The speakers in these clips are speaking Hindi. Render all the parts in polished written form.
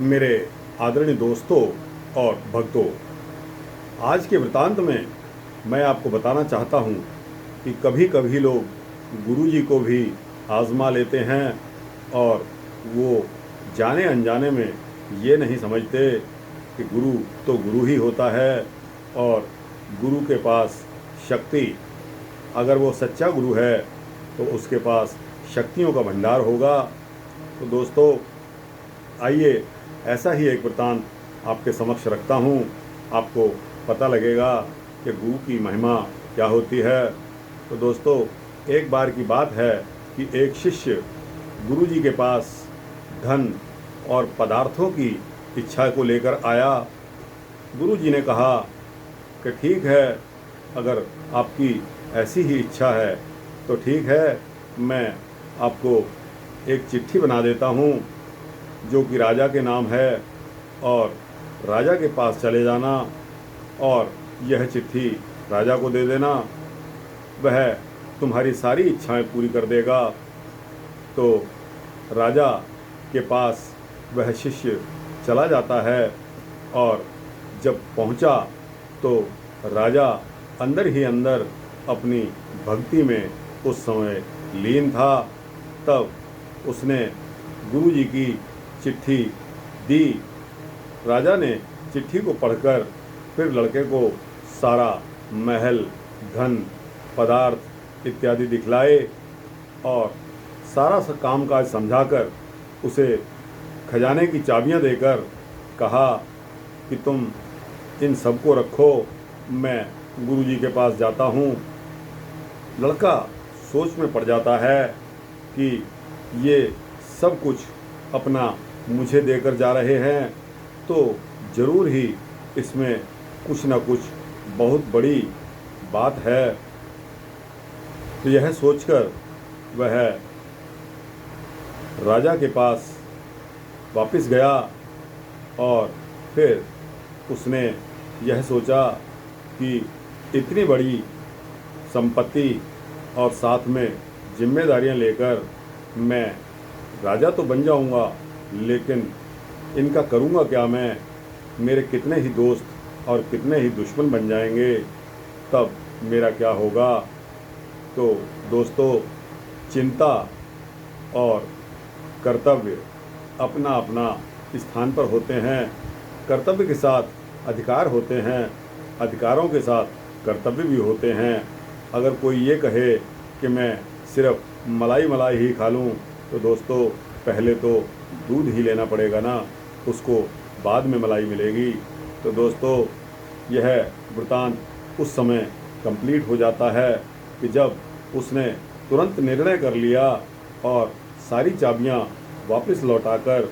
मेरे आदरणीय दोस्तों और भक्तों, आज के वृतांत में मैं आपको बताना चाहता हूँ कि कभी कभी लोग गुरु जी को भी आज़मा लेते हैं और वो जाने अनजाने में ये नहीं समझते कि गुरु तो गुरु ही होता है और गुरु के पास शक्ति, अगर वो सच्चा गुरु है तो उसके पास शक्तियों का भंडार होगा। तो दोस्तों, आइए ऐसा ही एक वृतांत आपके समक्ष रखता हूँ। आपको पता लगेगा कि गुरु की महिमा क्या होती है। तो दोस्तों, एक बार की बात है कि एक शिष्य गुरु जी के पास धन और पदार्थों की इच्छा को लेकर आया। गुरु जी ने कहा कि ठीक है, अगर आपकी ऐसी ही इच्छा है तो ठीक है, मैं आपको एक चिट्ठी बना देता हूँ जो कि राजा के नाम है, और राजा के पास चले जाना और यह चिट्ठी राजा को दे देना। वह तुम्हारी सारी इच्छाएं पूरी कर देगा। तो राजा के पास वह शिष्य चला जाता है और जब पहुंचा तो राजा अंदर ही अंदर अपनी भक्ति में उस समय लीन था। तब उसने गुरु जी की चिट्ठी दी। राजा ने चिट्ठी को पढ़कर फिर लड़के को सारा महल, धन, पदार्थ इत्यादि दिखलाए और सारा कामकाज समझाकर उसे खजाने की चाबियां देकर कहा कि तुम इन सबको रखो, मैं गुरु जी के पास जाता हूँ। लड़का सोच में पड़ जाता है कि ये सब कुछ अपना मुझे देकर जा रहे हैं, तो ज़रूर ही इसमें कुछ न कुछ बहुत बड़ी बात है। तो यह सोचकर वह राजा के पास वापस गया और फिर उसने यह सोचा कि इतनी बड़ी संपत्ति और साथ में जिम्मेदारियां लेकर मैं राजा तो बन जाऊंगा, लेकिन इनका करूंगा क्या मैं? मेरे कितने ही दोस्त और कितने ही दुश्मन बन जाएंगे, तब मेरा क्या होगा? तो दोस्तों, चिंता और कर्तव्य अपना अपना स्थान पर होते हैं। कर्तव्य के साथ अधिकार होते हैं, अधिकारों के साथ कर्तव्य भी होते हैं। अगर कोई ये कहे कि मैं सिर्फ मलाई मलाई ही खा लूँ, तो दोस्तों पहले तो दूध ही लेना पड़ेगा ना, उसको बाद में मलाई मिलेगी। तो दोस्तों, यह वृतांत उस समय कंप्लीट हो जाता है कि जब उसने तुरंत निर्णय कर लिया और सारी चाबियां वापस लौटाकर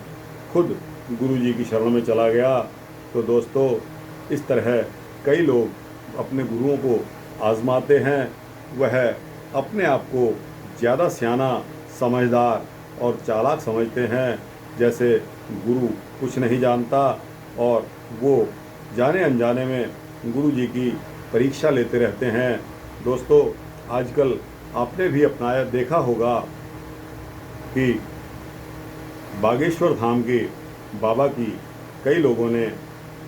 खुद गुरु जी की शरण में चला गया। तो दोस्तों, इस तरह कई लोग अपने गुरुओं को आजमाते हैं। वह अपने आप को ज़्यादा सियाना, समझदार और चालाक समझते हैं, जैसे गुरु कुछ नहीं जानता, और वो जाने अनजाने में गुरु जी की परीक्षा लेते रहते हैं। दोस्तों, आजकल आपने भी अपनाया देखा होगा कि बागेश्वर धाम के बाबा की कई लोगों ने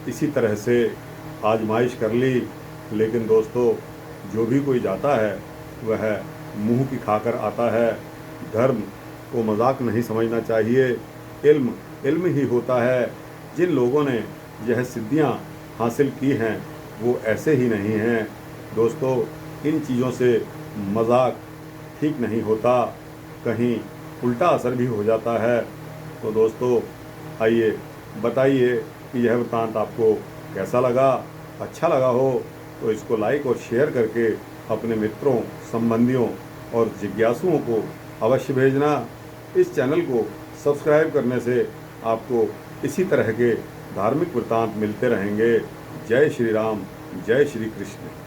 इसी तरह से आजमाइश कर ली। लेकिन दोस्तों, जो भी कोई जाता है वह मुंह की खाकर आता है। धर्म को मजाक नहीं समझना चाहिए। इल्म इल्म ही होता है। जिन लोगों ने यह सिद्धियां हासिल की हैं वो ऐसे ही नहीं हैं। दोस्तों, इन चीज़ों से मजाक ठीक नहीं होता, कहीं उल्टा असर भी हो जाता है। तो दोस्तों, आइए बताइए कि यह वृतांत आपको कैसा लगा। अच्छा लगा हो तो इसको लाइक और शेयर करके अपने मित्रों, संबंधियों और जिज्ञासुओं को अवश्य भेजना। इस चैनल को सब्सक्राइब करने से आपको इसी तरह के धार्मिक वृतांत मिलते रहेंगे। जय श्री राम, जय श्री कृष्ण।